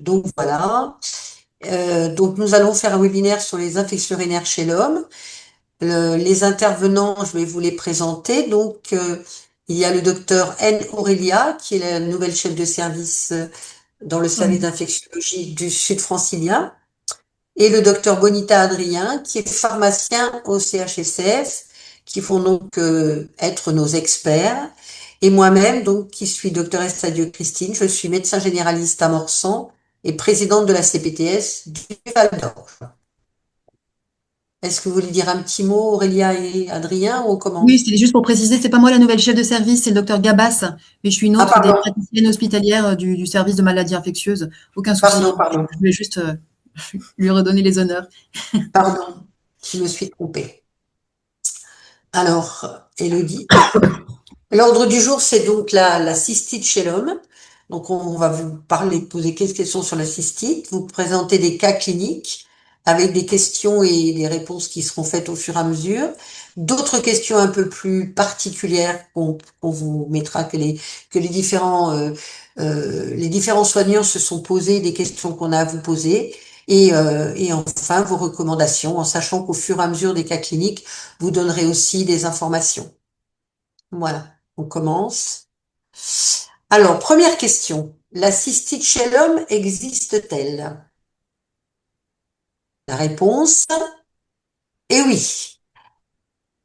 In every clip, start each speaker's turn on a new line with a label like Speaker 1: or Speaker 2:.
Speaker 1: Donc voilà. Donc nous allons faire un webinaire sur les infections urinaires chez l'homme. Les intervenants, je vais vous les présenter. Donc il y a le docteur N. Aurélia, qui est la nouvelle chef de service dans le service
Speaker 2: Oui.
Speaker 1: d'infectiologie du Sud francilien, et le docteur Bonita Adrien, qui est pharmacien au CHSF, qui vont donc être nos experts. Et moi-même, donc, qui suis doctoresse Sadieu Christine, je suis médecin généraliste à Morsan et présidente de la CPTS du Val d'Or. Est-ce que vous voulez dire un petit mot, Aurélia et Adrien, ou
Speaker 2: Oui,
Speaker 1: comment?
Speaker 2: c'était juste pour préciser, c'est pas moi la nouvelle chef de service, c'est le docteur Gabas, mais je suis une
Speaker 1: Ah,
Speaker 2: autre des
Speaker 1: pardon,
Speaker 2: praticiennes hospitalières du service de maladies infectieuses. Aucun souci.
Speaker 1: pardon,
Speaker 2: Je voulais juste lui redonner les honneurs.
Speaker 1: pardon, je me suis trompée. Alors, Élodie. L'ordre du jour, c'est donc la cystite chez l'homme. Donc, on va vous parler, poser quelques questions sur la cystite, vous présenter des cas cliniques avec des questions et des réponses qui seront faites au fur et à mesure. D'autres questions un peu plus particulières qu'on vous mettra, les différents soignants se sont posés, des questions qu'on a à vous poser. Et enfin, vos recommandations, en sachant qu'au fur et à mesure des cas cliniques, vous donnerez aussi des informations. Voilà, on commence. Alors, première question. La cystite chez l'homme existe-t-elle? La réponse est oui.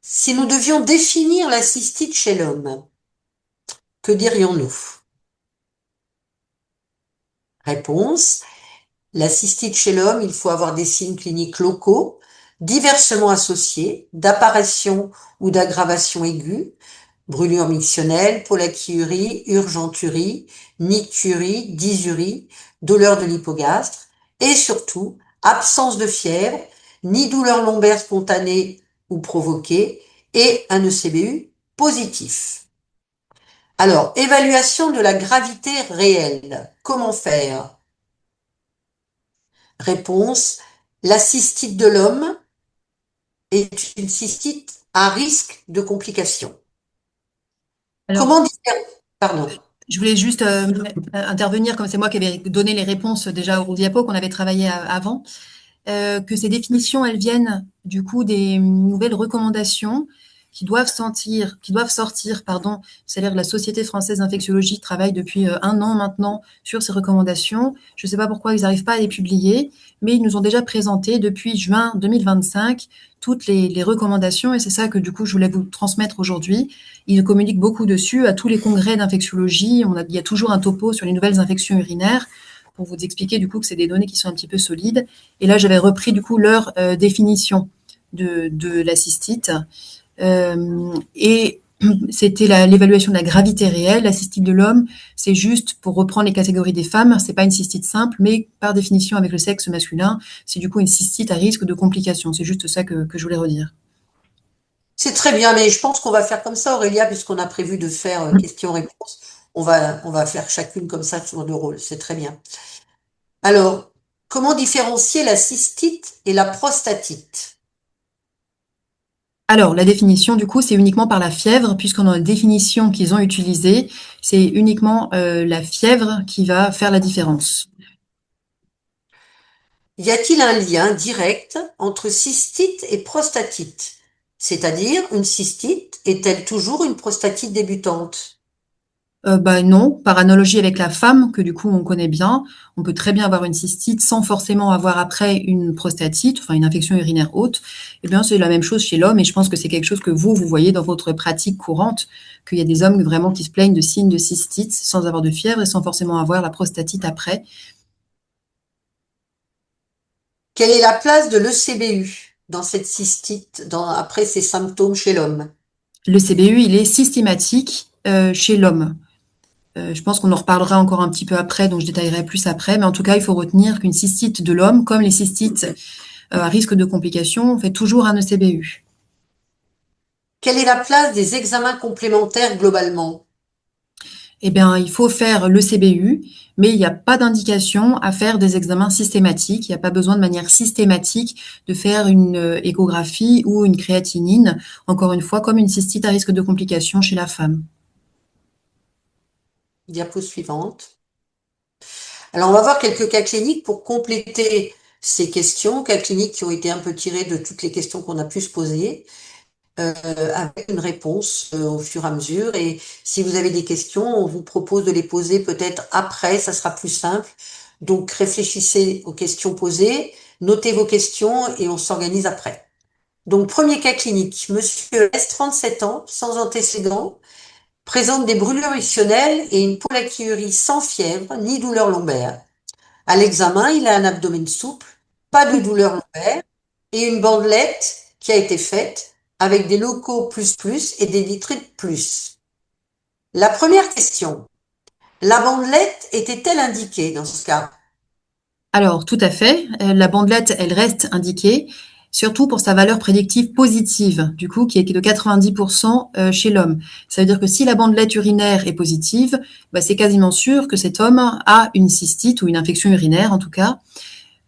Speaker 1: Si nous devions définir la cystite chez l'homme, que dirions-nous? Réponse. La cystite chez l'homme, il faut avoir des signes cliniques locaux, diversement associés, d'apparition ou d'aggravation aiguë, brûlure mictionnelle, pollakiurie, urgenturie, nicturie, dysurie, douleur de l'hypogastre et surtout absence de fièvre, ni douleur lombaire spontanée ou provoquée et un ECBU positif. Alors, évaluation de la gravité réelle. Comment faire? Réponse. La cystite de l'homme est une cystite à risque de complications.
Speaker 2: Alors,
Speaker 1: Comment dire? Pardon.
Speaker 2: je voulais juste intervenir, comme c'est moi qui avais donné les réponses déjà au diapo qu'on avait travaillé avant, que ces définitions, elles viennent du coup des nouvelles recommandations qui doivent sortir, pardon. C'est-à-dire que la Société française d'infectiologie travaille depuis un an maintenant sur ces recommandations. Je ne sais pas pourquoi ils n'arrivent pas à les publier, mais ils nous ont déjà présenté depuis juin 2025 toutes les recommandations et c'est ça que du coup je voulais vous transmettre aujourd'hui. Ils communiquent beaucoup dessus à tous les congrès d'infectiologie. Il y a toujours un topo sur les nouvelles infections urinaires pour vous expliquer du coup que c'est des données qui sont un petit peu solides. Et là, j'avais repris du coup leur définition de la cystite. Et c'était l'évaluation de la gravité réelle. La cystite de l'homme, c'est juste pour reprendre les catégories des femmes, c'est pas une cystite simple, mais par définition avec le sexe masculin, c'est du coup une cystite à risque de complications. C'est juste ça que je voulais redire.
Speaker 1: C'est très bien, mais je pense qu'on va faire comme ça, Aurélia, puisqu'on a prévu de faire questions-réponses. On va faire chacune comme ça sur deux rôles. C'est très bien. Alors, comment différencier la cystite et la prostatite?
Speaker 2: Alors, la définition, du coup, c'est uniquement par la fièvre, puisqu'on a une définition qu'ils ont utilisée, c'est uniquement la fièvre qui va faire la différence.
Speaker 1: Y a-t-il un lien direct entre cystite et prostatite? C'est-à-dire, une cystite est-elle toujours une prostatite débutante?
Speaker 2: Bah, non, par analogie avec la femme, que du coup on connaît bien, on peut très bien avoir une cystite sans forcément avoir après une prostatite, enfin une infection urinaire haute. Eh bien, c'est la même chose chez l'homme et je pense que c'est quelque chose que vous voyez dans votre pratique courante, qu'il y a des hommes vraiment qui se plaignent de signes de cystite sans avoir de fièvre et sans forcément avoir la prostatite après.
Speaker 1: Quelle est la place de l'ECBU dans cette cystite, après ces symptômes chez l'homme?
Speaker 2: Le CBU, il est systématique chez l'homme. Je pense qu'on en reparlera encore un petit peu après, donc je détaillerai plus après, mais en tout cas, il faut retenir qu'une cystite de l'homme, comme les cystites à risque de complications, on fait toujours un ECBU.
Speaker 1: Quelle est la place des examens complémentaires globalement?
Speaker 2: Eh bien, il faut faire le CBU, mais il n'y a pas d'indication à faire des examens systématiques. Il n'y a pas besoin de manière systématique de faire une échographie ou une créatinine, encore une fois, comme une cystite à risque de complications chez la femme.
Speaker 1: Diapo suivante. Alors, on va voir quelques cas cliniques pour compléter ces questions, cas cliniques qui ont été un peu tirés de toutes les questions qu'on a pu se poser, avec une réponse au fur et à mesure. Et si vous avez des questions, on vous propose de les poser peut-être après, ça sera plus simple. Donc, réfléchissez aux questions posées, notez vos questions et on s'organise après. Donc, premier cas clinique, Monsieur S, 37 ans, sans antécédents, présente des brûlures missionnelles et une pollakiurie sans fièvre ni douleur lombaire. À l'examen, il a un abdomen souple, pas de douleur lombaire et une bandelette qui a été faite avec des locaux plus et des nitrites plus. La première question, la bandelette était-elle indiquée dans ce cas?
Speaker 2: Alors, tout à fait. La bandelette, elle reste indiquée, surtout pour sa valeur prédictive positive, du coup, qui est de 90% chez l'homme. Ça veut dire que si la bandelette urinaire est positive, bah, c'est quasiment sûr que cet homme a une cystite ou une infection urinaire, en tout cas.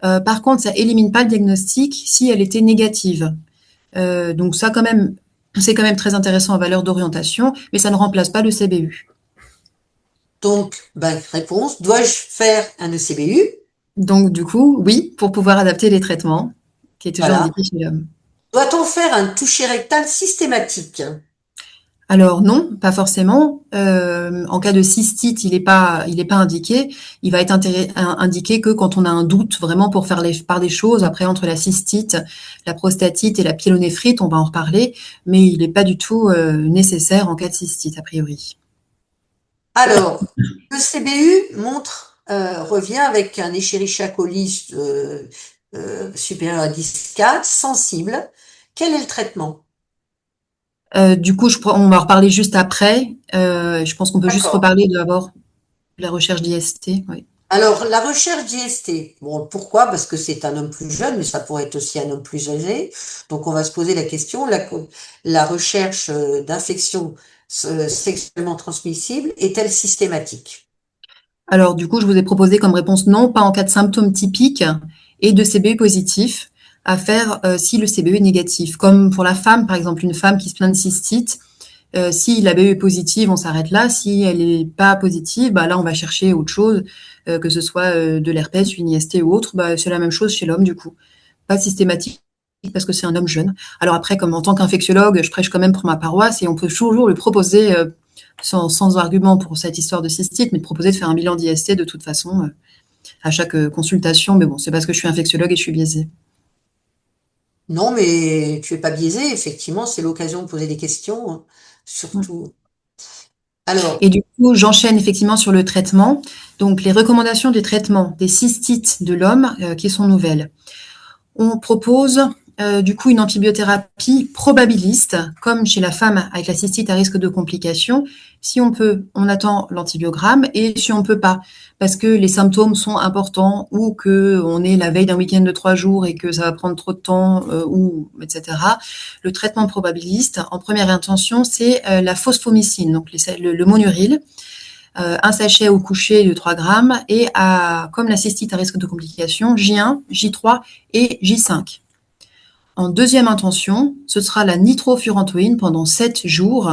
Speaker 2: Par contre, ça élimine pas le diagnostic si elle était négative. Donc ça, quand même, c'est quand même très intéressant en valeur d'orientation, mais ça ne remplace pas le CBU.
Speaker 1: Donc, réponse, dois-je faire un ECBU?
Speaker 2: Donc, du coup, oui, pour pouvoir adapter les traitements, qui est toujours
Speaker 1: Voilà.
Speaker 2: indiqué chez l'homme.
Speaker 1: Doit-on faire un toucher rectal systématique?
Speaker 2: Alors non, pas forcément. En cas de cystite, il est pas indiqué. Il va être indiqué que quand on a un doute vraiment pour faire les part des choses. Après, entre la cystite, la prostatite et la pyélonéphrite, on va en reparler, mais il n'est pas du tout nécessaire en cas de cystite, a priori.
Speaker 1: Alors, le CBU revient avec un Escherichia coli supérieur à 10,4, sensible. Quel est le traitement?
Speaker 2: Du coup, on va en reparler juste après. Je pense qu'on peut juste
Speaker 1: D'accord.
Speaker 2: reparler d'abord de la recherche d'IST. Oui.
Speaker 1: Alors, la recherche d'IST. Bon, pourquoi? Parce que c'est un homme plus jeune, mais ça pourrait être aussi un homme plus âgé. Donc, on va se poser la question, la recherche d'infections sexuellement transmissibles est-elle systématique?
Speaker 2: Alors, du coup, je vous ai proposé comme réponse non, pas en cas de symptômes typiques et de CBU positif, à faire si le CBU est négatif. Comme pour la femme, par exemple, une femme qui se plaint de cystite, si la BE est positive, on s'arrête là. Si elle n'est pas positive, bah là, on va chercher autre chose, que ce soit de l'herpès, une IST ou autre. Bah, c'est la même chose chez l'homme, du coup. Pas systématique parce que c'est un homme jeune. Alors après, comme en tant qu'infectiologue, je prêche quand même pour ma paroisse et on peut toujours lui proposer, sans argument pour cette histoire de cystite, mais de proposer de faire un bilan d'IST de toute façon à chaque consultation. Mais bon, c'est parce que je suis infectiologue et je suis biaisée.
Speaker 1: Non, mais tu es pas biaisé, effectivement, c'est l'occasion de poser des questions, hein, surtout. Alors,
Speaker 2: Et du coup, j'enchaîne effectivement sur le traitement. Donc, les recommandations du traitement des cystites de l'homme qui sont nouvelles. On propose du coup une antibiothérapie probabiliste, comme chez la femme avec la cystite à risque de complications. Si on peut, on attend l'antibiogramme et si on peut pas, parce que les symptômes sont importants ou que on est la veille d'un week-end de 3 jours et que ça va prendre trop de temps ou etc. Le traitement probabiliste, en première intention, c'est la phosphomycine, donc le monuril, un sachet au coucher de 3 grammes et comme la cystite à risque de complications, J1, J3 et J5. En deuxième intention, ce sera la nitrofurantoïne pendant 7 jours,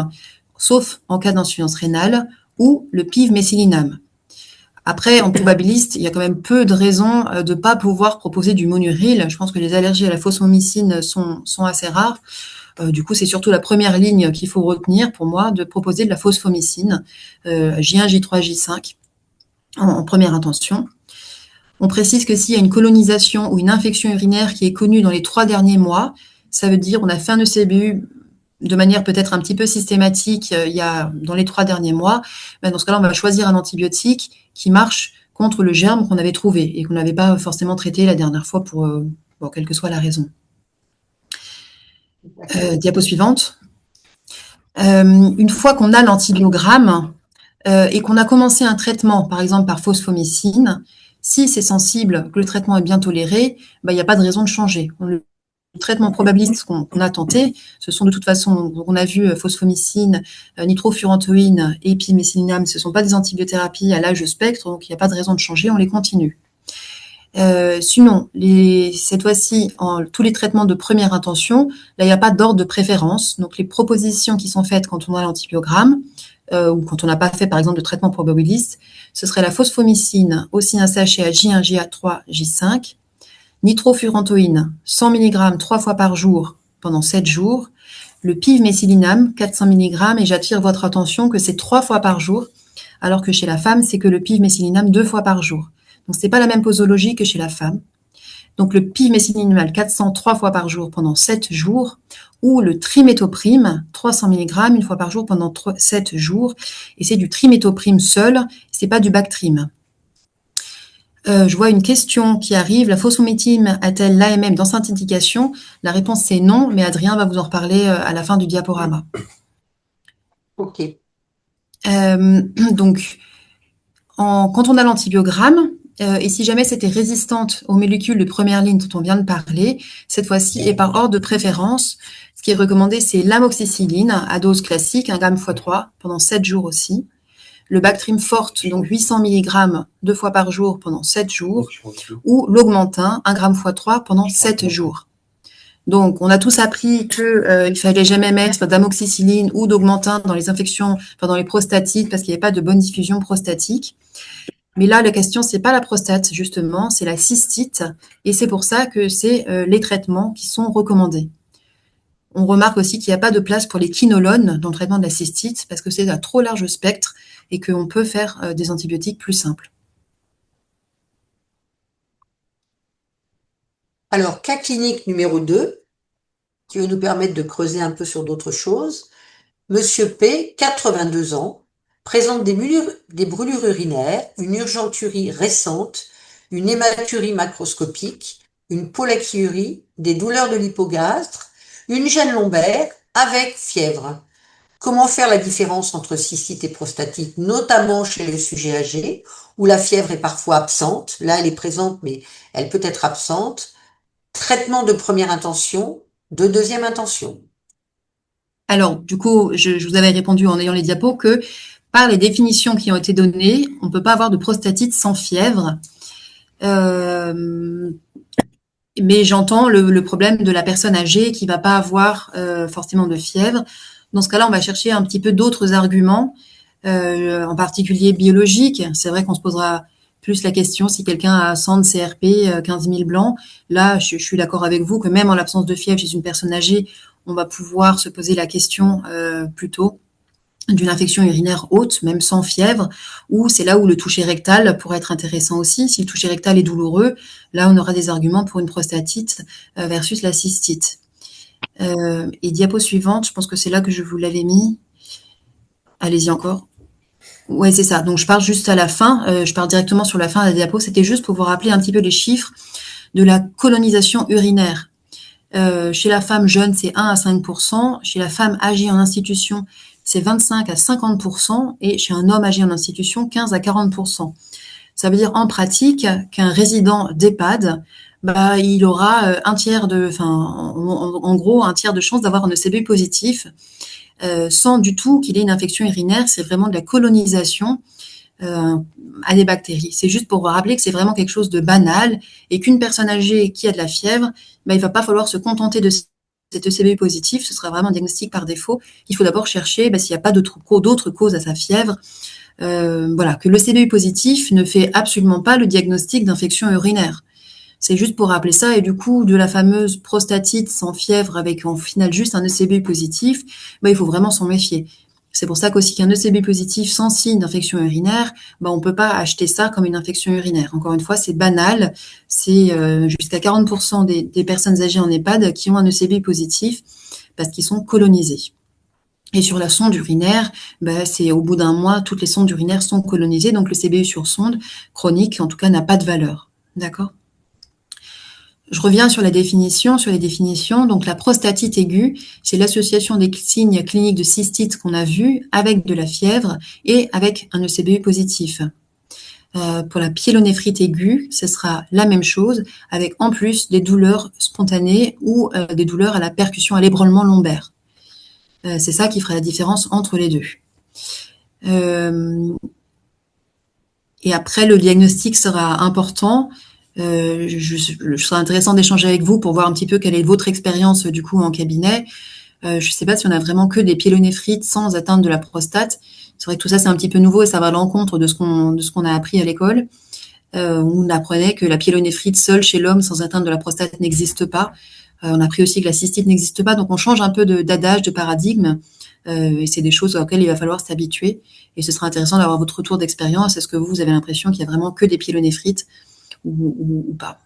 Speaker 2: sauf en cas d'insuffisance rénale, ou le pivméthylinam. Après, en probabiliste, il y a quand même peu de raisons de ne pas pouvoir proposer du monuril. Je pense que les allergies à la phosphomycine sont assez rares. Du coup, c'est surtout la première ligne qu'il faut retenir pour moi, de proposer de la phosphomycine, J1, J3, J5, en première intention. On précise que s'il y a une colonisation ou une infection urinaire qui est connue dans les 3 derniers mois, ça veut dire on a fait un ECBU de manière peut-être un petit peu systématique dans les 3 derniers mois. Dans ce cas-là, on va choisir un antibiotique qui marche contre le germe qu'on avait trouvé et qu'on n'avait pas forcément traité la dernière fois pour quelle que soit la raison.
Speaker 1: d'accord.
Speaker 2: Diapo suivante. Une fois qu'on a l'antibiogramme et qu'on a commencé un traitement, par exemple par phosphomycine, si c'est sensible, que le traitement est bien toléré, il n'y a pas de raison de changer. Le traitement probabiliste qu'on a tenté, ce sont de toute façon, on a vu phosphomycine, nitrofurantoïne et piméthylinam, ce ne sont pas des antibiothérapies à l'âge spectre, donc il n'y a pas de raison de changer, on les continue. Sinon, cette fois-ci, tous les traitements de première intention, là, il n'y a pas d'ordre de préférence. Donc, les propositions qui sont faites quand on a l'antibiogramme, ou quand on n'a pas fait, par exemple, de traitement probabiliste, ce serait la phosphomycine, aussi un sachet à J1, J3, J5, nitrofurantoïne, 100 mg 3 fois par jour pendant 7 jours, le pivméthylinam, 400 mg, et j'attire votre attention que c'est 3 fois par jour, alors que chez la femme, c'est que le pivméthylinam 2 fois par jour. Donc, c'est pas la même posologie que chez la femme. Donc, le pivméthylinam 400 3 fois par jour pendant 7 jours, ou le trimétoprime, 300 mg une fois par jour pendant 7 jours, et c'est du trimétoprime seul, c'est pas du Bactrim. Je vois une question qui arrive. La phosphométhyme a-t-elle l'AMM dans cette indication? La réponse c'est non, mais Adrien va vous en reparler à la fin du diaporama.
Speaker 1: Ok.
Speaker 2: Donc, quand on a l'antibiogramme, et si jamais c'était résistante aux molécules de première ligne dont on vient de parler, cette fois-ci, et par ordre de préférence, ce qui est recommandé, c'est l'amoxicilline à dose classique, 1 g x 3, pendant 7 jours aussi. Le Bactrim forte, donc 800 mg 2 fois par jour pendant 7 jours, ou l'Augmentin, 1 g x 3 pendant 7 jours. Donc, on a tous appris qu'il fallait jamais mettre d'amoxicilline ou d'Augmentin dans les infections, enfin dans les prostatites, parce qu'il n'y avait pas de bonne diffusion prostatique. Mais là, la question, c'est pas la prostate, justement, c'est la cystite, et c'est pour ça que c'est les traitements qui sont recommandés. On remarque aussi qu'il n'y a pas de place pour les quinolones dans le traitement de la cystite, parce que c'est à trop large spectre et qu'on peut faire des antibiotiques plus simples.
Speaker 1: Alors, cas clinique numéro 2, qui va nous permettre de creuser un peu sur d'autres choses. Monsieur P, 82 ans, présente des brûlures urinaires, une urgenturie récente, une hématurie macroscopique, une pollakiurie, des douleurs de l'hypogastre, une gêne lombaire avec fièvre. Comment faire la différence entre cystite et prostatite, notamment chez le sujet âgé, où la fièvre est parfois absente? Là, elle est présente, mais elle peut être absente. Traitement de première intention, de deuxième intention.
Speaker 2: Alors, du coup, je vous avais répondu en ayant les diapos que par les définitions qui ont été données, on ne peut pas avoir de prostatite sans fièvre. Mais j'entends le problème de la personne âgée qui va pas avoir forcément de fièvre. Dans ce cas-là, on va chercher un petit peu d'autres arguments, en particulier biologiques. C'est vrai qu'on se posera plus la question si quelqu'un a 100 de CRP, 15 000 blancs. Là, je suis d'accord avec vous que même en l'absence de fièvre chez une personne âgée, on va pouvoir se poser la question plutôt d'une infection urinaire haute, même sans fièvre, ou c'est là où le toucher rectal pourrait être intéressant aussi. Si le toucher rectal est douloureux, là on aura des arguments pour une prostatite versus la cystite. Et diapo suivante, je pense que c'est là que je vous l'avais mis. Allez-y encore. Ouais, c'est ça. Donc je parle juste à la fin, je parle directement sur la fin de la diapo. C'était juste pour vous rappeler un petit peu les chiffres de la colonisation urinaire. Chez la femme jeune, c'est 1 à 5%. Chez la femme âgée en institution, c'est 25 à 50%. Et chez un homme âgé en institution, 15 à 40%. Ça veut dire en pratique qu'un résident d'EHPAD, bah, il aura un tiers de, enfin, en gros, un tiers de chance d'avoir un ECB positif, sans du tout qu'il ait une infection urinaire. C'est vraiment de la colonisation à des bactéries. C'est juste pour vous rappeler que c'est vraiment quelque chose de banal et qu'une personne âgée qui a de la fièvre, ben, il ne va pas falloir se contenter de cet ECB positif, ce sera vraiment un diagnostic par défaut. Il faut d'abord chercher s'il n'y a pas d'autres causes à sa fièvre. Voilà, que l'ECB positif ne fait absolument pas le diagnostic d'infection urinaire. C'est juste pour rappeler ça, et du coup, de la fameuse prostatite sans fièvre avec en final juste un ECB positif, il faut vraiment s'en méfier. C'est pour ça qu'aussi qu'un ECB positif sans signe d'infection urinaire, on ne peut pas acheter ça comme une infection urinaire. Encore une fois, c'est banal. C'est jusqu'à 40% des personnes âgées en EHPAD qui ont un ECB positif parce qu'ils sont colonisés. Et sur la sonde urinaire, c'est au bout d'un mois, toutes les sondes urinaires sont colonisées, donc le CBU sur sonde chronique, en tout cas, n'a pas de valeur. D'accord ? Je reviens sur les définitions. Donc, la prostatite aiguë, c'est l'association des signes cliniques de cystite qu'on a vu avec de la fièvre et avec un ECBU positif. Pour la pyélonéphrite aiguë, ce sera la même chose, avec en plus des douleurs spontanées ou des douleurs à la percussion, à l'ébranlement lombaire. C'est ça qui fera la différence entre les deux. Et après, le diagnostic sera important. Je serais intéressant d'échanger avec vous pour voir un petit peu quelle est votre expérience du coup en cabinet. Je ne sais pas si on a vraiment que des pyélonéphrites sans atteinte de la prostate. C'est vrai que tout ça, c'est un petit peu nouveau et ça va à l'encontre de ce qu'on a appris à l'école. On apprenait que la pyélonéphrite seule chez l'homme sans atteinte de la prostate n'existe pas. On a appris aussi que la cystite n'existe pas. Donc, on change un peu d'adage, de paradigme. Et c'est des choses auxquelles il va falloir s'habituer. Et ce sera intéressant d'avoir votre retour d'expérience. Est-ce que vous avez l'impression qu'il y a vraiment que des pyélonéphrites ou pas?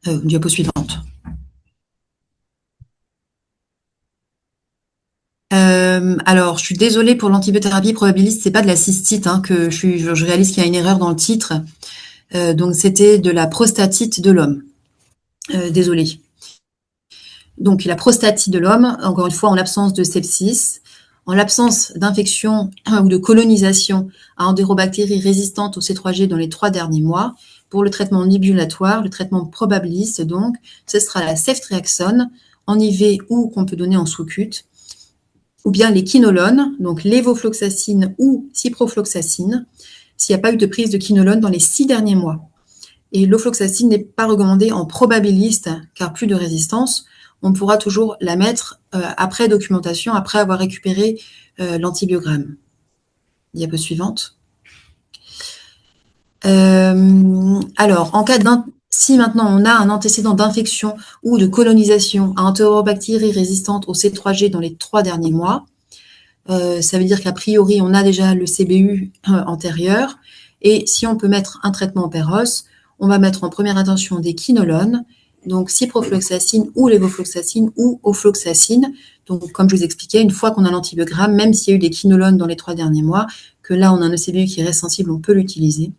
Speaker 2: Diapo suivante. Alors, je suis désolée pour l'antibiothérapie probabiliste, c'est pas de la cystite, hein, que je réalise qu'il y a une erreur dans le titre. Donc, c'était de la prostatite de l'homme. Désolée. Donc, la prostatite de l'homme, encore une fois, en l'absence de sepsis, en l'absence d'infection ou de colonisation à entérobactéries résistantes au C3G dans les 3 derniers mois, pour le traitement nibulatoire, le traitement probabiliste, donc, ce sera la ceftriaxone en IV ou qu'on peut donner en sous-cute, ou bien les quinolones, donc lévofloxacine ou ciprofloxacine, s'il n'y a pas eu de prise de quinolone dans les 6 derniers mois. Et l'ofloxacine n'est pas recommandée en probabiliste, car plus de résistance. On pourra toujours la mettre après documentation, après avoir récupéré l'antibiogramme. Diapo suivante. Alors, en cas si maintenant on a un antécédent d'infection ou de colonisation à entérobactéries résistantes au C3G dans les 3 derniers mois, ça veut dire qu'a priori, on a déjà le CBU antérieur. Et si on peut mettre un traitement péros, on va mettre en première intention des quinolones, donc ciprofloxacine ou lévofloxacine ou ofloxacine. Donc, comme je vous expliquais, une fois qu'on a l'antibiogramme, même s'il y a eu des quinolones dans les 3 derniers mois, que là, on a un ECBU qui reste sensible, on peut l'utiliser.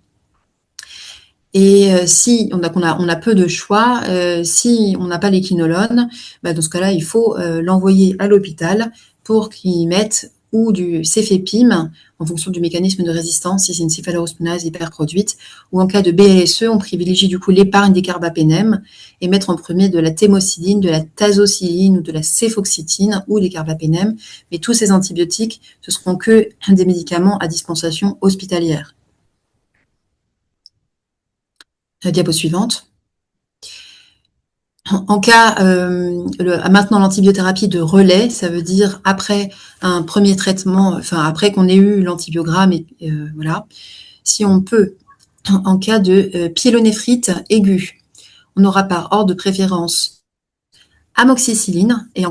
Speaker 2: Et si on a peu de choix, si on n'a pas les quinolones, dans ce cas-là, il faut l'envoyer à l'hôpital pour qu'ils mettent ou du cefepime, en fonction du mécanisme de résistance, si c'est une céphalorhospinase hyperproduite, ou en cas de BLSE, on privilégie du coup l'épargne des carbapénèmes et mettre en premier de la thémocyline, de la tazocilline ou de la céfoxytine ou les carbapénèmes. Mais tous ces antibiotiques, ce seront que des médicaments à dispensation hospitalière. Diapo suivante. En cas, maintenant l'antibiothérapie de relais, ça veut dire après un premier traitement, enfin après qu'on ait eu l'antibiogramme, et voilà. Si on peut, en cas de pyélonéphrite aiguë, on aura par ordre de préférence amoxicilline et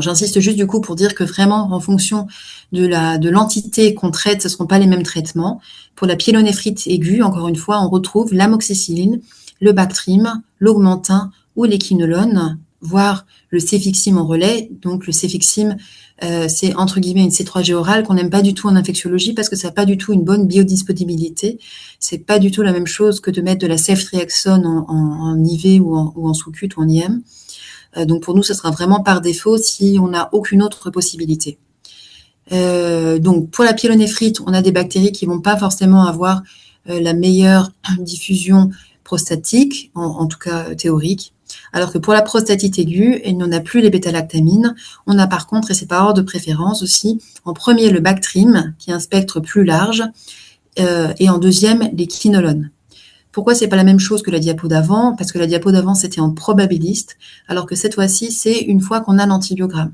Speaker 2: j'insiste juste du coup pour dire que vraiment en fonction de l'entité qu'on traite, ce ne seront pas les mêmes traitements. Pour la pyélonéphrite aiguë, encore une fois, on retrouve l'amoxicilline, le Bactrim, l'augmentin ou les quinolones, voire le cefixime en relais. Donc le cefixime, c'est entre guillemets une C3G orale qu'on n'aime pas du tout en infectiologie parce que ça n'a pas du tout une bonne biodisponibilité. C'est pas du tout la même chose que de mettre de la ceftriaxone en IV ou en sous-cute ou en IM. Donc pour nous, ce sera vraiment par défaut si on n'a aucune autre possibilité. Donc pour la pyélonéphrite, on a des bactéries qui vont pas forcément avoir la meilleure diffusion prostatique, en tout cas théorique, alors que pour la prostatite aiguë, il n'y en a plus les bêta-lactamines. On a par contre, et c'est par ordre de préférence aussi, en premier le Bactrim, qui est un spectre plus large, et en deuxième les quinolones. Pourquoi c'est pas la même chose que la diapo d'avant? Parce que la diapo d'avant, c'était en probabiliste, alors que cette fois-ci, c'est une fois qu'on a l'antibiogramme.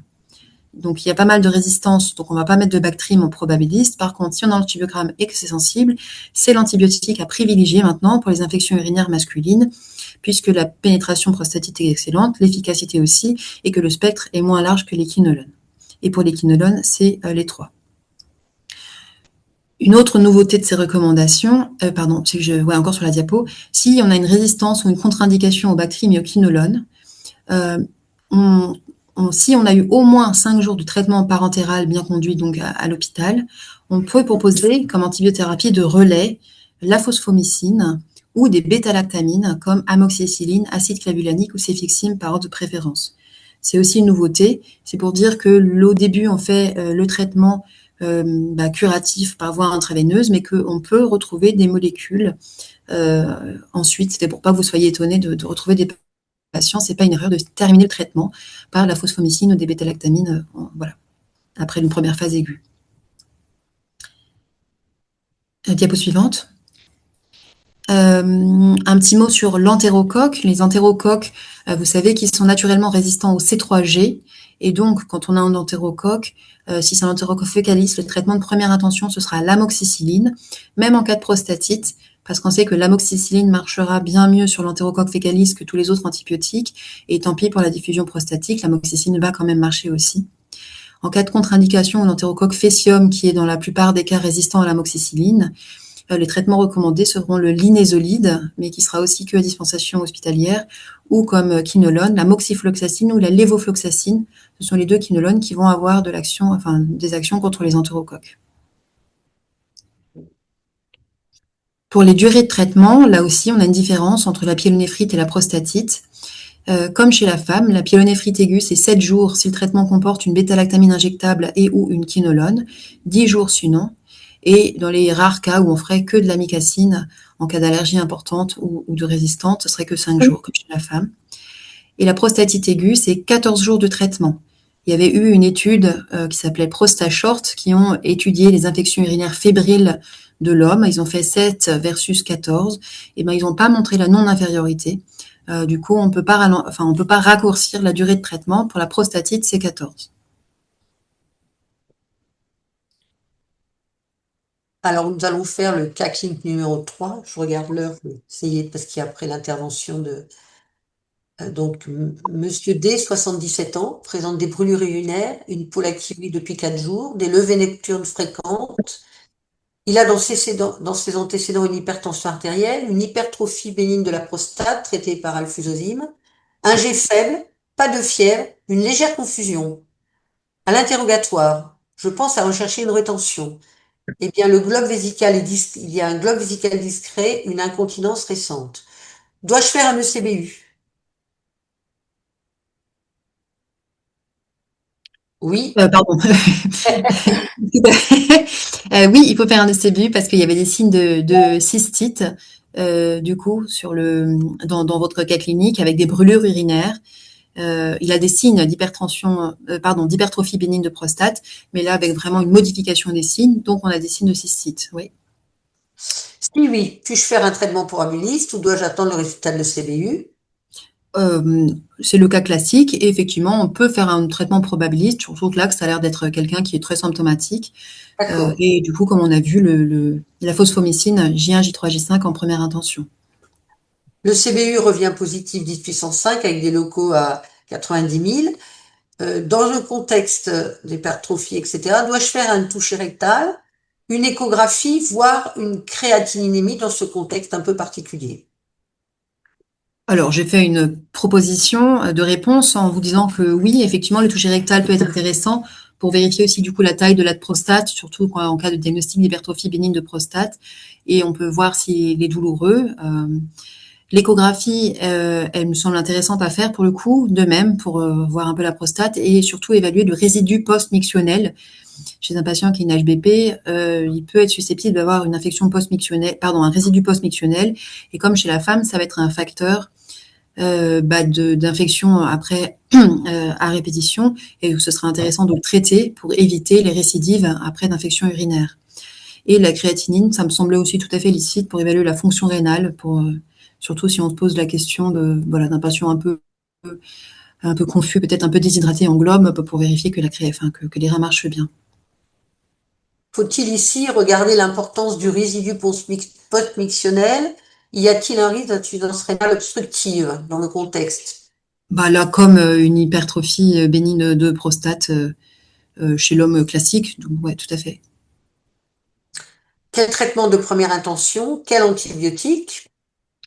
Speaker 2: Donc, il y a pas mal de résistance, donc on va pas mettre de Bactrim en probabiliste. Par contre, si on a l'antibiogramme et que c'est sensible, c'est l'antibiotique à privilégier maintenant pour les infections urinaires masculines, puisque la pénétration prostatique est excellente, l'efficacité aussi, et que le spectre est moins large que les quinolones. Et pour les quinolones, c'est les 3. Une autre nouveauté de ces recommandations, c'est que je vois encore sur la diapo, si on a une résistance ou une contre-indication au Bactrim et au quinolone, si on a eu au moins 5 jours de traitement parentéral bien conduit donc à l'hôpital, on peut proposer comme antibiothérapie de relais la phosphomycine ou des bêta-lactamines comme amoxicilline, acide clavulanique ou cefixime par ordre de préférence. C'est aussi une nouveauté, c'est pour dire que au début on fait le traitement curatif par voie intraveineuse, mais qu'on peut retrouver des molécules ensuite. C'était pour pas que vous soyez étonnés de retrouver des patients. C'est pas une erreur de terminer le traitement par la phosphomycine ou des bêta-lactamines, voilà, après une première phase aiguë. Diapo suivante. Un petit mot sur l'entérocoque. Les entérocoques, vous savez qu'ils sont naturellement résistants au C3G Et donc, quand on a un entérocoque, si c'est un entérocoque fécalis, le traitement de première intention, ce sera l'amoxicilline, même en cas de prostatite, parce qu'on sait que l'amoxicilline marchera bien mieux sur l'entérocoque fécalis que tous les autres antibiotiques. Et tant pis pour la diffusion prostatique, l'amoxicilline va quand même marcher aussi. En cas de contre-indication, l'entérocoque faecium, qui est dans la plupart des cas résistant à l'amoxicilline, les traitements recommandés seront le linezolide, mais qui sera aussi que à dispensation hospitalière, ou comme quinolone, la moxifloxacine ou la lévofloxacine. Ce sont les deux quinolones qui vont avoir de l'action, enfin, des actions contre les entérocoques. Pour les durées de traitement, là aussi, on a une différence entre la pyélonéphrite et la prostatite. Comme chez la femme, la pyélonéphrite aiguë, c'est 7 jours si le traitement comporte une bêta-lactamine injectable et ou une quinolone, 10 jours sinon. Et dans les rares cas où on ferait que de l'amicacine, en cas d'allergie importante ou de résistante, ce serait que 5 jours, comme chez la femme. Et la prostatite aiguë, c'est 14 jours de traitement. Il y avait eu une étude qui s'appelait ProstaShort, qui ont étudié les infections urinaires fébriles de l'homme. Ils ont fait 7 versus 14. Et ben, ils n'ont pas montré la non-infériorité. Du coup, on peut pas raccourcir la durée de traitement. Pour la prostatite, c'est 14.
Speaker 1: Alors, nous allons faire le cas clinique numéro 3. Je regarde l'heure, je vais essayer parce qu'il y a après l'intervention de Monsieur D, 77 ans, présente des brûlures urinaires, une polactémie depuis 4 jours, des levées nocturnes fréquentes. Il a dans ses antécédents une hypertension artérielle, une hypertrophie bénigne de la prostate traitée par alfuzosim, un G faible, pas de fièvre, une légère confusion. À l'interrogatoire, je pense à rechercher une rétention. Eh bien, le globe vésical il y a un globe vésical discret, une incontinence récente. Dois-je faire un ECBU? Oui,
Speaker 2: Pardon. Oui, il faut faire un ECBU parce qu'il y avait des signes de cystite, du coup, dans votre cas clinique avec des brûlures urinaires. Il a des signes d'hypertrophie bénigne de prostate, mais là avec vraiment une modification des signes, donc on a des signes de cystite. Oui.
Speaker 1: si oui, puis-je faire un traitement pour amyliste ou dois-je attendre le résultat de l'ECBU?
Speaker 2: C'est le cas classique et effectivement on peut faire un traitement probabiliste, surtout que là que ça a l'air d'être quelqu'un qui est très symptomatique.
Speaker 1: D'accord.
Speaker 2: Et du coup, comme on a vu, la phosphomycine J1, J3, J5 en première intention.
Speaker 1: Le CBU revient positif 10 puissance 5 avec des locaux à 90 000. Dans le contexte d'hypertrophie, etc., dois-je faire une toucher rectale, une échographie, voire une créatininémie dans ce contexte un peu particulier?
Speaker 2: Alors, j'ai fait une proposition de réponse en vous disant que oui, effectivement, le toucher rectal peut être intéressant pour vérifier aussi du coup la taille de la prostate, surtout en cas de diagnostic d'hypertrophie bénigne de prostate. Et on peut voir s'il est douloureux. L'échographie, elle me semble intéressante à faire pour le coup, de même pour voir un peu la prostate et surtout évaluer le résidu post-mictionnel. Chez un patient qui a une HBP, il peut être susceptible d'avoir une infection post-mictionnelle, pardon, un résidu post-mictionnel. Et comme chez la femme, ça va être un facteur d'infection après à répétition, et ce sera intéressant de le traiter pour éviter les récidives après d'infections urinaires. Et la créatinine, ça me semblait aussi tout à fait licite pour évaluer la fonction rénale, surtout si on se pose la question d'un patient un peu confus, peut-être un peu déshydraté en globe, pour vérifier que les reins marchent bien.
Speaker 1: Faut-il ici regarder l'importance du résidu post-mictionnel? Y a-t-il un risque d'insuffisance rénale obstructive dans le contexte?
Speaker 2: Bah là, comme une hypertrophie bénigne de prostate chez l'homme classique, donc ouais, tout à fait.
Speaker 1: Quel traitement de première intention? Quel antibiotique?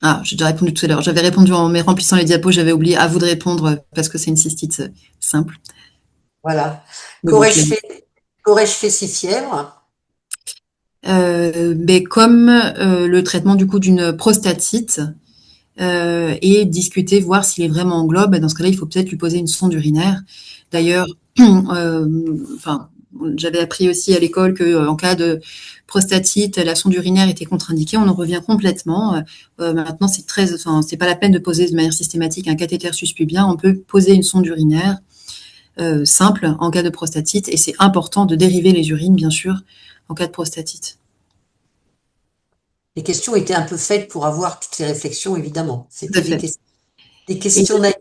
Speaker 2: Ah, j'ai déjà répondu tout à l'heure. J'avais répondu en mais remplissant les diapos, j'avais oublié à vous de répondre parce que c'est une cystite simple.
Speaker 1: Voilà.
Speaker 2: Mais bon, je
Speaker 1: Qu'aurais-je
Speaker 2: l'ai dit.
Speaker 1: fait, qu'aurais-je fait si fièvre?
Speaker 2: Mais comme le traitement du coup d'une prostatite et discuter, voir s'il est vraiment en globe, dans ce cas-là, il faut peut-être lui poser une sonde urinaire. D'ailleurs, enfin, j'avais appris aussi à l'école que en cas de prostatite, la sonde urinaire était contre-indiquée. On en revient complètement. Maintenant, enfin, c'est pas la peine de poser de manière systématique un cathéter suspubien. On peut poser une sonde urinaire simple en cas de prostatite et c'est important de dériver les urines, bien sûr, en cas de prostatite.
Speaker 1: Les questions étaient un peu faites pour avoir toutes ces réflexions, évidemment.
Speaker 2: Tout
Speaker 1: C'était
Speaker 2: à fait.
Speaker 1: des
Speaker 2: Et
Speaker 1: questions naïves.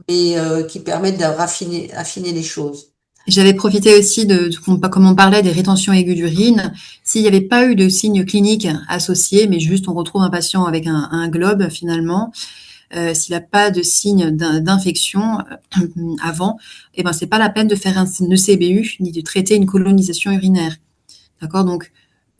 Speaker 1: mais qui permettent affiner les choses.
Speaker 2: J'avais profité aussi comme on parlait des rétentions aiguës d'urine, s'il n'y avait pas eu de signes cliniques associés, mais juste on retrouve un patient avec un globe finalement, s'il n'a pas de signe d'infection avant, eh ben c'est pas la peine de faire un ECBU ni de traiter une colonisation urinaire. D'accord? Donc,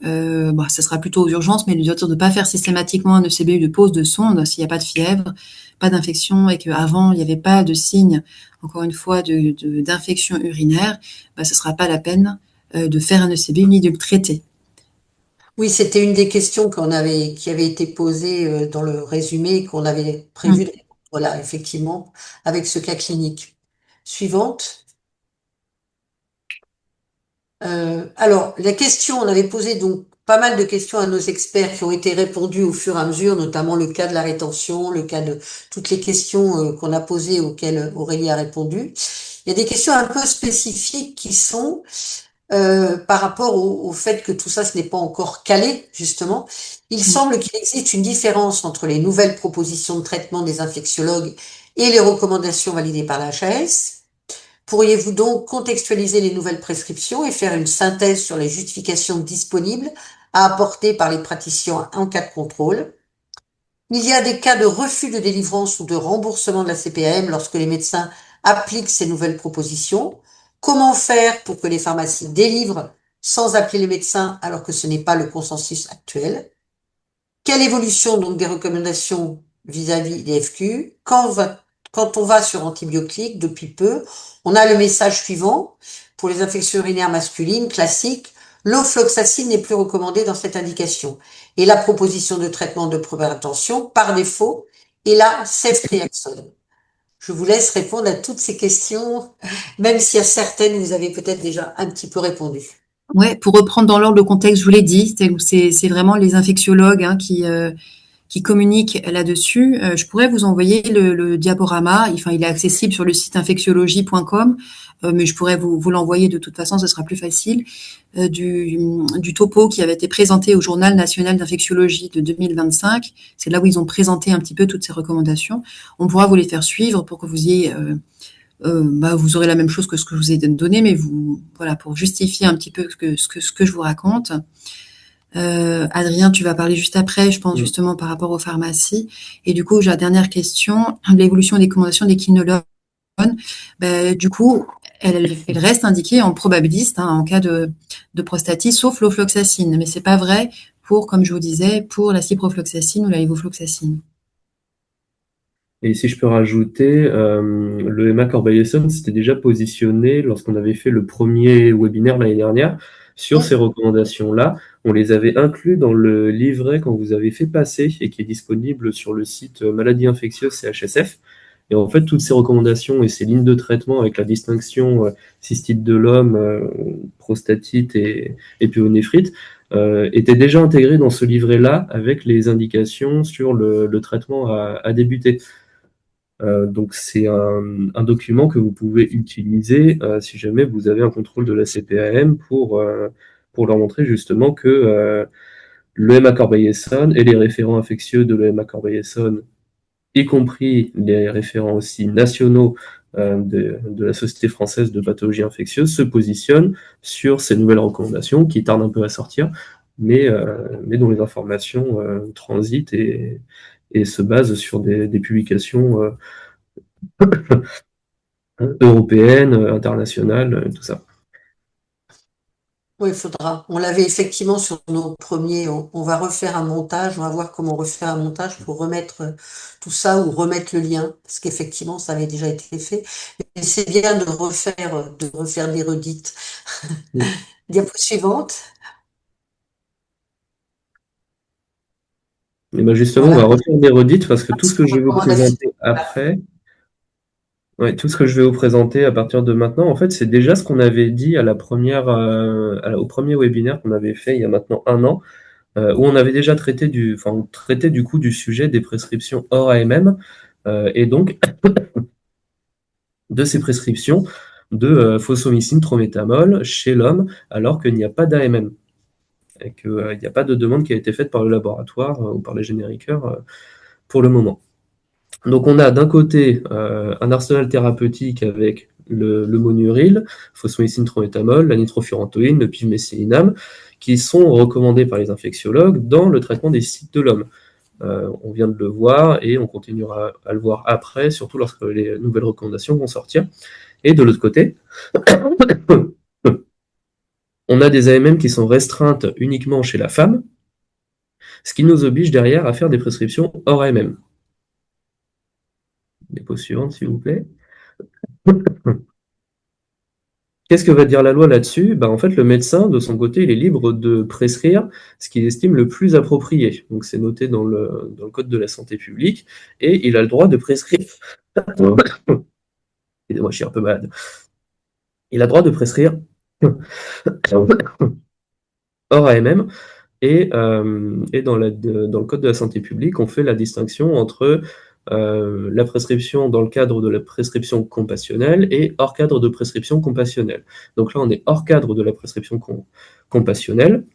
Speaker 2: bah, ça sera plutôt aux urgences, mais lui dire de ne pas faire systématiquement un ECBU de pose de sonde s'il n'y a pas de fièvre, pas d'infection et qu'avant, il n'y avait pas de signe, encore une fois, d'infection urinaire, bah, ce ne sera pas la peine de faire un ECBU ni de le traiter.
Speaker 1: Oui, c'était une des questions qui avait été posée dans le résumé qu'on avait prévu de
Speaker 2: Mm.
Speaker 1: répondre. Voilà, effectivement, avec ce cas clinique. Suivante. Alors, la question, on avait posé donc pas mal de questions à nos experts qui ont été répondues au fur et à mesure, notamment le cas de la rétention, le cas de toutes les questions qu'on a posées auxquelles Aurélie a répondu. Il y a des questions un peu spécifiques qui sont par rapport au fait que tout ça, ce n'est pas encore calé, justement. Il
Speaker 2: Mm.
Speaker 1: semble qu'il existe une différence entre les nouvelles propositions de traitement des infectiologues et les recommandations validées par la HAS. Pourriez-vous donc contextualiser les nouvelles prescriptions et faire une synthèse sur les justifications disponibles à apporter par les praticiens en cas de contrôle? Il y a des cas de refus de délivrance ou de remboursement de la CPAM lorsque les médecins appliquent ces nouvelles propositions. Comment faire pour que les pharmacies délivrent sans appeler les médecins alors que ce n'est pas le consensus actuel? Quelle évolution donc des recommandations vis-à-vis des FQ? Quand on va sur antibiotiques depuis peu, on a le message suivant. Pour les infections urinaires masculines classiques, l'ofloxacine n'est plus recommandée dans cette indication. Et la proposition de traitement de première intention, par défaut, est la ceftriaxone. Je vous laisse répondre à toutes ces questions, même si à certaines vous avez peut-être déjà un petit peu répondu.
Speaker 2: Ouais, pour reprendre dans l'ordre le contexte, je vous l'ai dit, c'est vraiment les infectiologues hein, qui communiquent là-dessus. Je pourrais vous envoyer le diaporama. Enfin, il est accessible sur le site infectiologie.com, mais je pourrais vous l'envoyer de toute façon, ce sera plus facile. Du topo qui avait été présenté au Journal national d'infectiologie de 2025. C'est là où ils ont présenté un petit peu toutes ces recommandations. On pourra vous les faire suivre pour que vous ayez bah, vous aurez la même chose que ce que je vous ai donné, mais voilà, pour justifier un petit peu ce que je vous raconte. Adrien, tu vas parler juste après, je pense
Speaker 3: Mm.
Speaker 2: justement par rapport aux pharmacies. Et du coup, j'ai la dernière question, l'évolution des recommandations des quinolones. Du coup, elle reste indiquée en probabiliste hein, en cas de prostatie, sauf l'ofloxacine. Mais c'est pas vrai pour, comme je vous disais, pour la ciprofloxacine ou la levofloxacine.
Speaker 3: Et si je peux rajouter, le Emma Corbeil-Essonnes s'était déjà positionné lorsqu'on avait fait le premier webinaire l'année dernière sur ces recommandations-là. On les avait inclus dans le livret qu'on vous avait fait passer et qui est disponible sur le site Maladies infectieuses CHSF. Et en fait, toutes ces recommandations et ces lignes de traitement avec la distinction cystite de l'homme, prostatite et pyélonéphrite étaient déjà intégrées dans ce livret-là avec les indications sur le traitement à débuter. Donc c'est un document que vous pouvez utiliser si jamais vous avez un contrôle de la CPAM pour leur montrer justement que l'EMA Corbeil-Essonnes et les référents infectieux de l'EMA Corbeil-Essonnes, y compris les référents aussi nationaux de la Société française de pathologie infectieuse, se positionnent sur ces nouvelles recommandations qui tardent un peu à sortir, mais dont les informations transitent et se basent sur des publications européenne, internationale, tout ça.
Speaker 1: Oui, il faudra. On l'avait effectivement sur nos premiers. On va refaire un montage. On va voir comment refaire un montage pour remettre tout ça ou remettre le lien. Parce qu'effectivement, ça avait déjà été fait. Mais c'est bien de refaire des redites. Diapo suivante.
Speaker 3: Et ben justement, on va
Speaker 1: Voilà.
Speaker 3: refaire des redites parce que tout ce que je vais vous
Speaker 1: Recommandation.
Speaker 3: présenter après, ouais, tout ce que je vais vous présenter à partir de maintenant, en fait, c'est déjà ce qu'on avait dit à la première, au premier webinaire qu'on avait fait il y a maintenant un an, où on avait déjà on traitait du coup du sujet des prescriptions hors AMM, et donc de ces prescriptions de phosphomycine trométamol chez l'homme, alors qu'il n'y a pas d'AMM. Et qu'il n'y a pas de demande qui a été faite par le laboratoire ou par les génériqueurs pour le moment. Donc on a d'un côté un arsenal thérapeutique avec le monuril, phosphomycine trométamol, la nitrofurantoïne, le pivmécélinam, qui sont recommandés par les infectiologues dans le traitement des cystites de l'homme. On vient de le voir et on continuera à le voir après, surtout lorsque les nouvelles recommandations vont sortir. Et de l'autre côté, on a des AMM qui sont restreintes uniquement chez la femme, ce qui nous oblige derrière à faire des prescriptions hors AMM. Dépôt suivante, s'il vous plaît. Qu'est-ce que va dire la loi là-dessus? En fait, le médecin, de son côté, il est libre de prescrire ce qu'il estime le plus approprié. Donc, c'est noté dans le Code de la santé publique, et il a le droit de prescrire. Excusez-moi, je suis un peu malade. Il a le droit de prescrire hors AMM, et dans le Code de la santé publique, on fait la distinction entre la prescription dans le cadre de la prescription compassionnelle et hors cadre de prescription compassionnelle. Donc là, on est hors cadre de la prescription compassionnelle.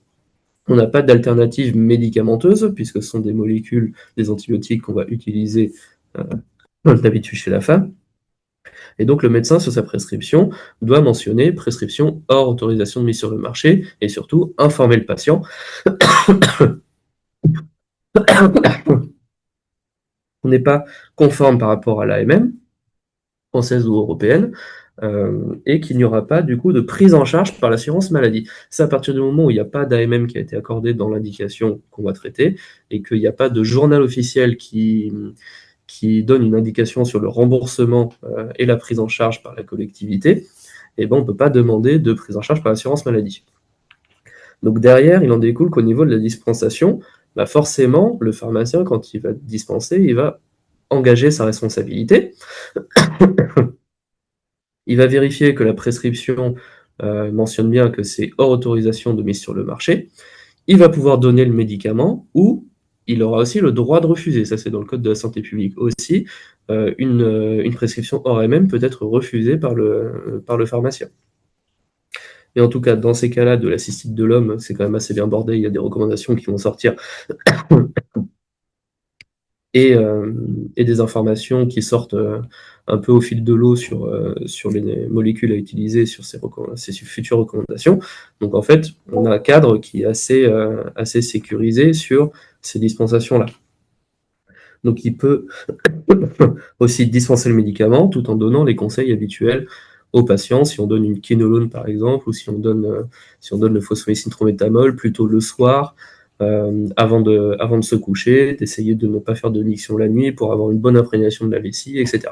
Speaker 3: On n'a pas d'alternative médicamenteuse, puisque ce sont des molécules, des antibiotiques qu'on va utiliser d'habitude chez la femme. Et donc le médecin, sur sa prescription, doit mentionner prescription hors autorisation de mise sur le marché, et surtout informer le patient on n'est pas conforme par rapport à l'AMM, française ou européenne, et qu'il n'y aura pas du coup de prise en charge par l'assurance maladie. C'est à partir du moment où il n'y a pas d'AMM qui a été accordé dans l'indication qu'on va traiter, et qu'il n'y a pas de journal officiel qui donne une indication sur le remboursement et la prise en charge par la collectivité, on ne peut pas demander de prise en charge par l'assurance maladie. Donc derrière, il en découle qu'au niveau de la dispensation, forcément, le pharmacien, quand il va dispenser, il va engager sa responsabilité. Il va vérifier que la prescription mentionne bien que c'est hors autorisation de mise sur le marché. Il va pouvoir donner le médicament ou il aura aussi le droit de refuser. Ça, c'est dans le Code de la santé publique aussi. Une prescription hors AMM peut être refusée par le pharmacien. Et en tout cas, dans ces cas-là, de la cystite de l'homme, c'est quand même assez bien bordé. Il y a des recommandations qui vont sortir et des informations qui sortent un peu au fil de l'eau sur les molécules à utiliser, sur ces futures recommandations. Donc en fait, on a un cadre qui est assez sécurisé sur ces dispensations-là. Donc il peut aussi dispenser le médicament tout en donnant les conseils habituels aux patients. Si on donne une quinolone par exemple, ou si on donne le phosphomycine trométamol plutôt le soir, avant de se coucher, d'essayer de ne pas faire de miction la nuit pour avoir une bonne imprégnation de la vessie, etc.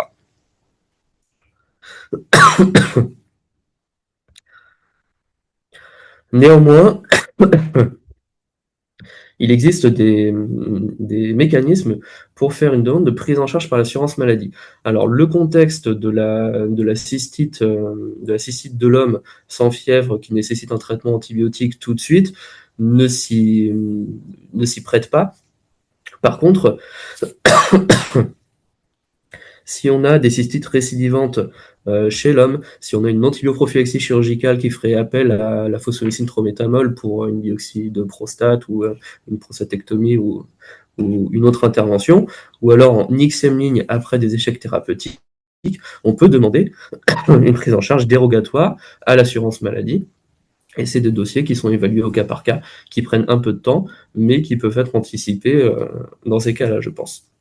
Speaker 3: Néanmoins, il existe des mécanismes pour faire une demande de prise en charge par l'assurance maladie. Alors, le contexte de la cystite de l'homme sans fièvre qui nécessite un traitement antibiotique tout de suite ne s'y prête pas. Par contre, si on a des cystites récidivantes chez l'homme, si on a une antibioprophylaxie chirurgicale qui ferait appel à la phosphomycine trométamol pour une biopsie de prostate ou une prostatectomie ou une autre intervention, ou alors en IXM ligne après des échecs thérapeutiques, on peut demander une prise en charge dérogatoire à l'assurance maladie. Et c'est des dossiers qui sont évalués au cas par cas, qui prennent un peu de temps, mais qui peuvent être anticipés dans ces cas-là, je pense.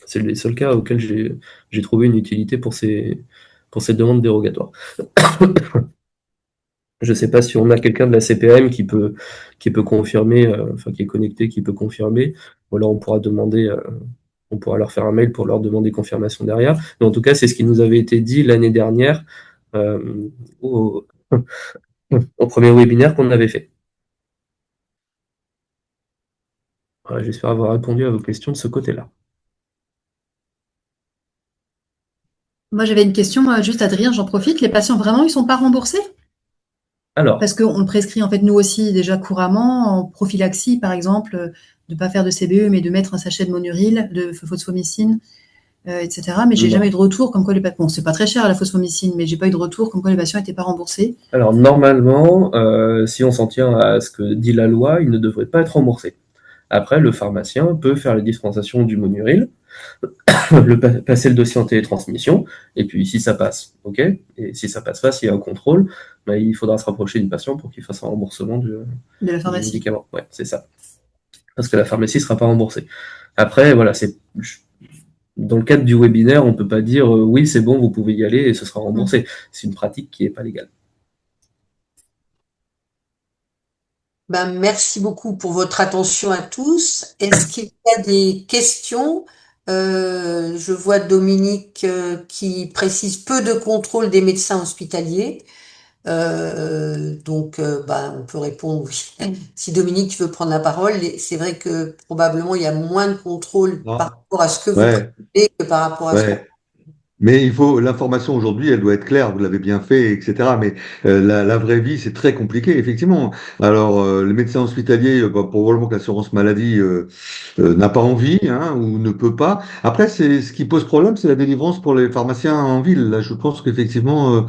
Speaker 3: C'est les seuls cas auxquels j'ai trouvé une utilité pour ces demandes dérogatoires. Je ne sais pas si on a quelqu'un de la CPAM qui peut confirmer, qui est connecté, qui peut confirmer, ou alors on pourra leur faire un mail pour leur demander confirmation derrière. Mais en tout cas, c'est ce qui nous avait été dit l'année dernière au premier webinaire qu'on avait fait. Voilà, j'espère avoir répondu à vos questions de ce côté-là.
Speaker 2: Moi, j'avais une question, juste Adrien, j'en profite. Les patients, vraiment, ils ne sont pas remboursés?
Speaker 3: Alors,
Speaker 2: Parce qu'on le prescrit, en fait, nous aussi, déjà couramment, en prophylaxie, par exemple, de ne pas faire de CBE, mais de mettre un sachet de monuril, de phosphomycine, etc. Mais j'ai jamais eu de retour comme quoi les patients... Bon, c'est pas très cher la phosphomycine, mais j'ai pas eu de retour comme quoi les patients n'étaient pas remboursés.
Speaker 3: Alors, normalement, si on s'en tient à ce que dit la loi, ils ne devraient pas être remboursés. Après, le pharmacien peut faire les dispensations du Monuril, passer le dossier en télétransmission, et puis si ça passe, ok. Et si ça passe pas, s'il y a un contrôle, bah, il faudra se rapprocher du patient pour qu'il fasse un remboursement
Speaker 2: De la
Speaker 3: du
Speaker 2: pharmacie.
Speaker 3: médicament. Ouais, c'est ça. Parce que la pharmacie ne sera pas remboursée. Après, voilà, dans le cadre du webinaire, on ne peut pas dire oui, c'est bon, vous pouvez y aller et ce sera remboursé. C'est une pratique qui n'est pas légale.
Speaker 1: Ben, merci beaucoup pour votre attention à tous. Est-ce qu'il y a des questions? Je vois Dominique qui précise peu de contrôle des médecins hospitaliers. Donc, ben, on peut répondre oui. Si Dominique, tu veux prendre la parole, c'est vrai que probablement il y a moins de contrôle
Speaker 4: Non.
Speaker 1: par rapport à ce que vous
Speaker 4: Ouais,
Speaker 1: prévoyez que par rapport à ce que...
Speaker 4: ouais. Mais l'information aujourd'hui, elle doit être claire, vous l'avez bien fait, etc. Mais la vraie vie, c'est très compliqué, effectivement. Alors, les médecins hospitaliers, bah, probablement que l'assurance maladie n'a pas envie, hein, ou ne peut pas. Après, ce qui pose problème, c'est la délivrance pour les pharmaciens en ville. Là, je pense qu'effectivement,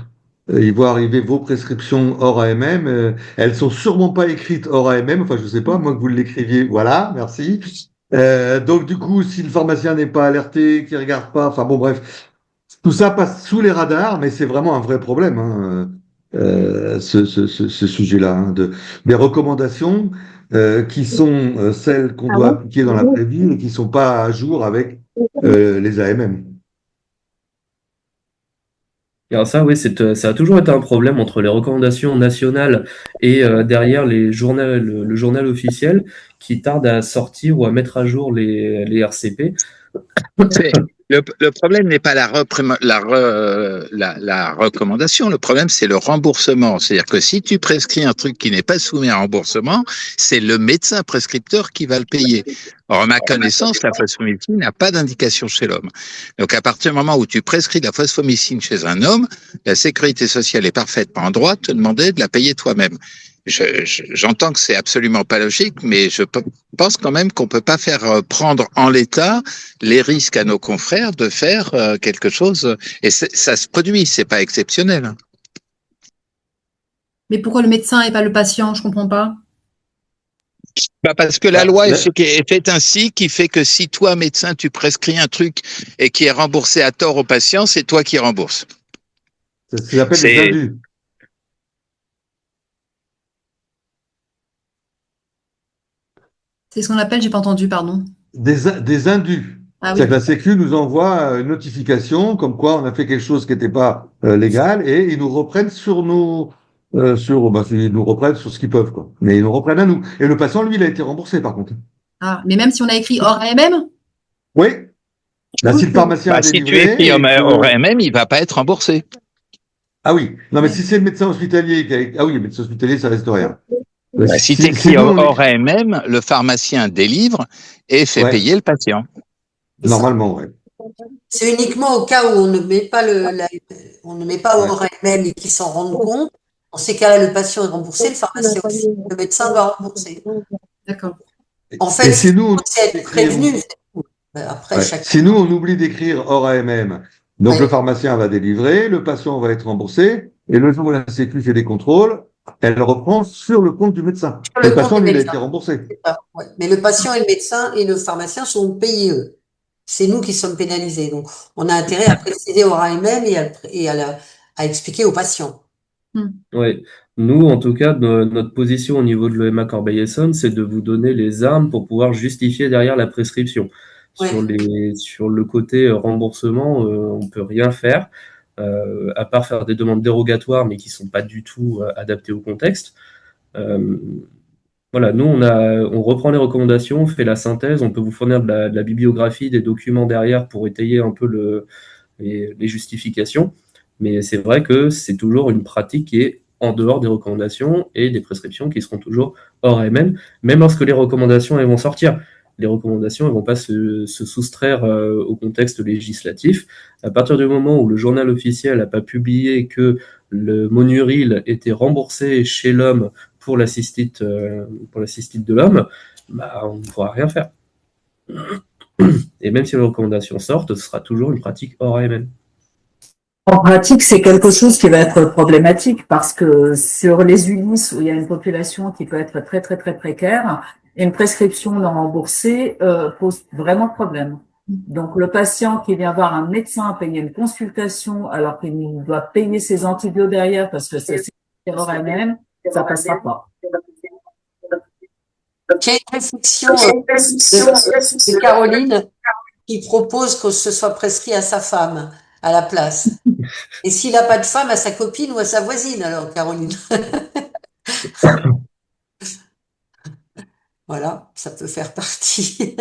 Speaker 4: ils voient arriver vos prescriptions hors AMM. Elles sont sûrement pas écrites hors AMM. Enfin, je sais pas, moi que vous l'écriviez. Voilà, merci. Donc, du coup, si le pharmacien n'est pas alerté, qu'il regarde pas, enfin bon, bref. Tout ça passe sous les radars, mais c'est vraiment un vrai problème, hein, ce sujet-là, hein, des recommandations qui sont celles qu'on doit appliquer dans la vraie vie et qui sont pas à jour avec les AMM.
Speaker 3: Alors ça, oui, ça a toujours été un problème entre les recommandations nationales et derrière le journal officiel qui tarde à sortir ou à mettre à jour les RCP.
Speaker 5: Le problème n'est pas la recommandation, le problème c'est le remboursement. C'est-à-dire que si tu prescris un truc qui n'est pas soumis à remboursement, c'est le médecin prescripteur qui va le payer. Or, à ma connaissance, la phosphomycine n'a pas d'indication chez l'homme. Donc, à partir du moment où tu prescris de la phosphomycine chez un homme, la sécurité sociale est parfaitement en droit de te demander de la payer toi-même. J'entends que c'est absolument pas logique, mais je pense quand même qu'on peut pas faire prendre en l'état les risques à nos confrères de faire quelque chose. Et ça se produit, c'est pas exceptionnel.
Speaker 2: Mais pourquoi le médecin et pas le patient? Je comprends pas.
Speaker 5: Bah parce que la loi est faite ainsi, qui fait que si toi, médecin, tu prescris un truc et qui est remboursé à tort au patient, c'est toi qui rembourse.
Speaker 4: C'est ce qu'ils appellent les indus.
Speaker 2: C'est ce qu'on appelle, j'ai pas entendu, pardon.
Speaker 4: Des indus.
Speaker 2: Ah oui.
Speaker 4: C'est-à-dire que la Sécu nous envoie une notification comme quoi on a fait quelque chose qui n'était pas légal et ils nous reprennent sur ils nous reprennent sur ce qu'ils peuvent, quoi. Mais ils nous reprennent à nous. Et le patient, lui, il a été remboursé, par contre.
Speaker 2: Ah, mais même si on a écrit hors AMM?
Speaker 4: Oui. Là, si le pharmacien a
Speaker 5: si tu
Speaker 4: délivré.
Speaker 5: écris au RMM, il va pas être remboursé.
Speaker 4: Ah oui. Non, mais si c'est le médecin hospitalier Ah oui, le médecin hospitalier, ça reste rien.
Speaker 5: Si tu écris hors AMM, le pharmacien délivre et fait payer le patient.
Speaker 4: Normalement, oui.
Speaker 1: C'est uniquement au cas où on ne met pas on ne met pas hors AMM et qu'ils s'en rendent compte. Dans ces cas-là, le patient est remboursé, le pharmacien aussi, le médecin doit rembourser.
Speaker 2: D'accord.
Speaker 1: En fait,
Speaker 4: si nous,
Speaker 1: c'est être prévenu. Après,
Speaker 4: si nous, on oublie d'écrire hors AMM, donc le pharmacien va délivrer, le patient va être remboursé, et le jour où la Sécu fait des contrôles, elle reprend sur le compte du médecin. Le patient, lui, il a été remboursé.
Speaker 1: Mais le patient et le médecin et le pharmacien sont payés, eux. C'est nous qui sommes pénalisés. Donc, on a intérêt à préciser au AMM et à expliquer aux patients.
Speaker 3: Oui. Nous, en tout cas, notre position au niveau de l'EMA Corbeil-Essonnes, c'est de vous donner les armes pour pouvoir justifier derrière la prescription. Sur le côté remboursement, on peut rien faire, à part faire des demandes dérogatoires, mais qui sont pas du tout adaptées au contexte. Voilà, nous, on reprend les recommandations, on fait la synthèse, on peut vous fournir de la bibliographie, des documents derrière pour étayer un peu les justifications. Mais c'est vrai que c'est toujours une pratique qui est en dehors des recommandations et des prescriptions qui seront toujours hors AMM, même lorsque les recommandations elles vont sortir. Les recommandations ne vont pas se soustraire au contexte législatif. À partir du moment où le journal officiel n'a pas publié que le Monuril était remboursé chez l'homme pour la cystite de l'homme, bah, on ne pourra rien faire. Et même si les recommandations sortent, ce sera toujours une pratique hors AMM.
Speaker 6: En pratique, c'est quelque chose qui va être problématique parce que sur les ULIS où il y a une population qui peut être très très très précaire, une prescription non remboursée pose vraiment problème. Donc, le patient qui vient voir un médecin payer une consultation alors qu'il doit payer ses antibiotiques derrière parce que c'est même, ça passera pas.
Speaker 1: Il y a une réflexion de Caroline qui propose que ce soit prescrit à sa femme à la place. Et s'il n'a pas de femme, à sa copine ou à sa voisine, alors, Caroline. Voilà, ça peut faire partie.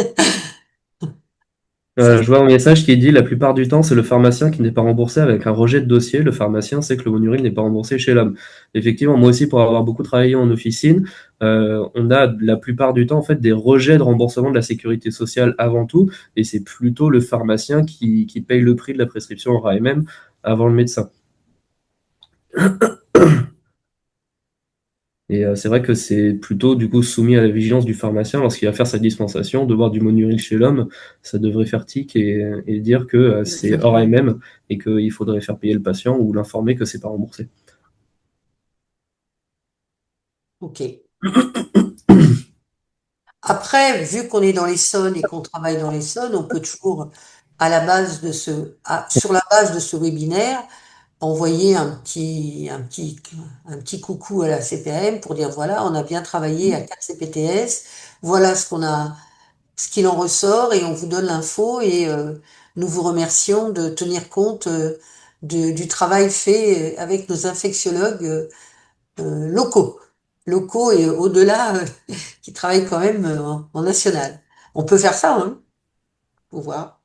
Speaker 3: Je vois un message qui dit la plupart du temps, c'est le pharmacien qui n'est pas remboursé avec un rejet de dossier. Le pharmacien sait que le Monuril n'est pas remboursé chez l'homme. Effectivement, moi aussi, pour avoir beaucoup travaillé en officine, on a la plupart du temps en fait des rejets de remboursement de la sécurité sociale avant tout, et c'est plutôt le pharmacien qui paye le prix de la prescription en RAMM avant le médecin. Et c'est vrai que c'est plutôt du coup soumis à la vigilance du pharmacien lorsqu'il va faire sa dispensation. De voir du Monuril chez l'homme, ça devrait faire tic et dire que c'est hors MM et qu'il faudrait faire payer le patient ou l'informer que c'est pas remboursé.
Speaker 1: Ok. Après, vu qu'on est dans l'Essonne et qu'on travaille dans l'Essonne, on peut toujours, sur la base de ce webinaire, envoyer un petit coucou à la CPAM pour dire voilà, on a bien travaillé à 4 CPTS, voilà ce qu'il en ressort et on vous donne l'info et nous vous remercions de tenir compte du travail fait avec nos infectiologues locaux et au-delà qui travaillent quand même en national. On peut faire ça, hein, pour voir.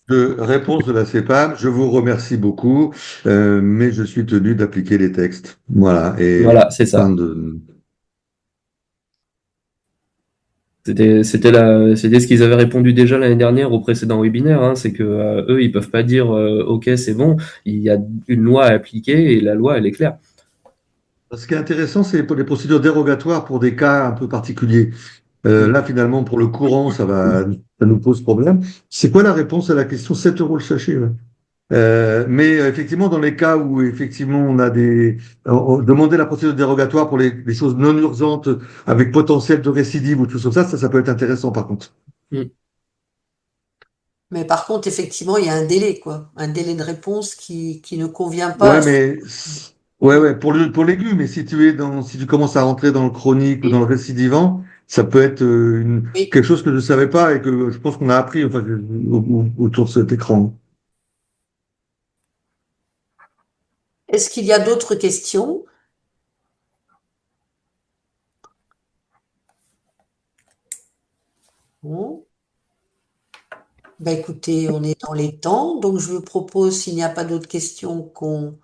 Speaker 4: De réponse de la CEPAM, je vous remercie beaucoup, mais je suis tenu d'appliquer les textes. Voilà. Et
Speaker 3: Voilà, c'est ça. C'était ce qu'ils avaient répondu déjà l'année dernière au précédent webinaire, hein, c'est que eux, ils peuvent pas dire OK, c'est bon, il y a une loi à appliquer et la loi, elle est claire.
Speaker 4: Ce qui est intéressant, c'est pour les procédures dérogatoires pour des cas un peu particuliers. Là, finalement, pour le courant, ça nous pose problème. C'est quoi la réponse à la question 7 euros le sachet? Ouais. Mais effectivement, dans les cas où effectivement on a demander la procédure dérogatoire pour les choses non urgentes avec potentiel de récidive ou tout ça peut être intéressant par contre.
Speaker 1: Mais par contre, effectivement, il y a un délai, quoi. Un délai de réponse qui ne convient pas
Speaker 4: Ouais,
Speaker 1: à ce...
Speaker 4: mais ouais, pour l'aigu, mais si si tu commences à rentrer dans le chronique ou dans le récidivant, ça peut être
Speaker 1: Oui.
Speaker 4: quelque chose que je ne savais pas et que je pense qu'on a appris enfin, autour de cet écran.
Speaker 1: Est-ce qu'il y a d'autres questions? Bon. Bah écoutez, on est dans les temps, donc je vous propose, s'il n'y a pas d'autres questions, qu'on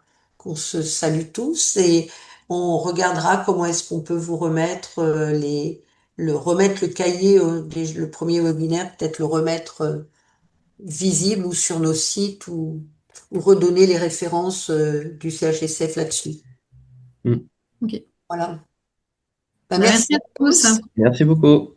Speaker 1: se salue tous et on regardera comment est-ce qu'on peut vous remettre remettre le cahier, le premier webinaire, peut-être le remettre visible ou sur nos sites ou redonner les références du CHSF là-dessus.
Speaker 2: Ok.
Speaker 1: Voilà.
Speaker 2: Merci à tous.
Speaker 3: Merci beaucoup.